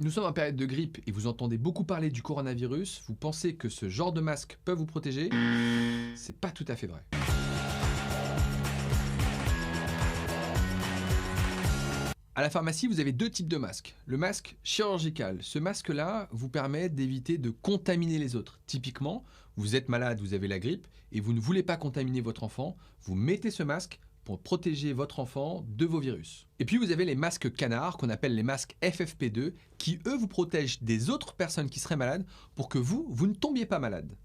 Nous sommes en période de grippe et vous entendez beaucoup parler du coronavirus, vous pensez que ce genre de masque peut vous protéger? C'est pas tout à fait vrai. À la pharmacie, vous avez deux types de masques. Le masque chirurgical, ce masque-là vous permet d'éviter de contaminer les autres. Typiquement, vous êtes malade, vous avez la grippe et vous ne voulez pas contaminer votre enfant, vous mettez ce masque pour protéger votre enfant de vos virus. Et puis vous avez les masques canards qu'on appelle les masques FFP2 qui eux vous protègent des autres personnes qui seraient malades pour que vous ne tombiez pas malade.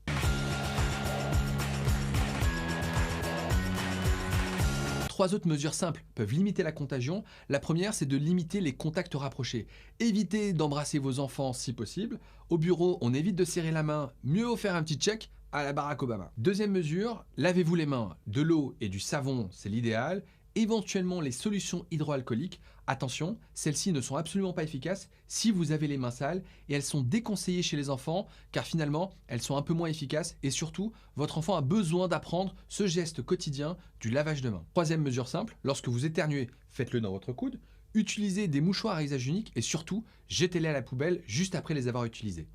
Trois autres mesures simples peuvent limiter la contagion. La première, c'est de limiter les contacts rapprochés. Évitez d'embrasser vos enfants si possible. Au bureau, on évite de serrer la main, mieux vaut faire un petit check à la Barack Obama. Deuxième mesure, lavez-vous les mains. De l'eau et du savon, c'est l'idéal. Éventuellement les solutions hydroalcooliques. Attention, celles-ci ne sont absolument pas efficaces si vous avez les mains sales et elles sont déconseillées chez les enfants car finalement elles sont un peu moins efficaces et surtout votre enfant a besoin d'apprendre ce geste quotidien du lavage de mains. Troisième mesure simple, lorsque vous éternuez, faites-le dans votre coude. Utilisez des mouchoirs à usage unique et surtout jetez-les à la poubelle juste après les avoir utilisés.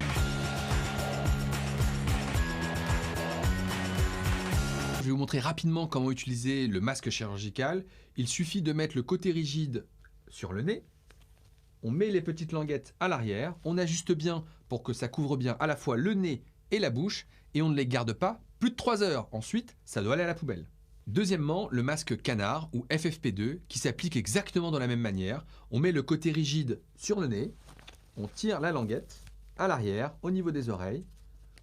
Je vais vous montrer rapidement comment utiliser le masque chirurgical. Il suffit de mettre le côté rigide sur le nez. On met les petites languettes à l'arrière. On ajuste bien pour que ça couvre bien à la fois le nez et la bouche. Et on ne les garde pas plus de 3 heures. Ensuite, ça doit aller à la poubelle. Deuxièmement, le masque canard ou FFP2 qui s'applique exactement de la même manière. On met le côté rigide sur le nez. On tire la languette à l'arrière au niveau des oreilles.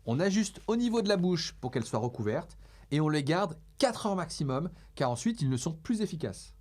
On ajuste au niveau de la bouche pour qu'elle soit recouverte. Et on les garde 4 heures maximum, car ensuite ils ne sont plus efficaces.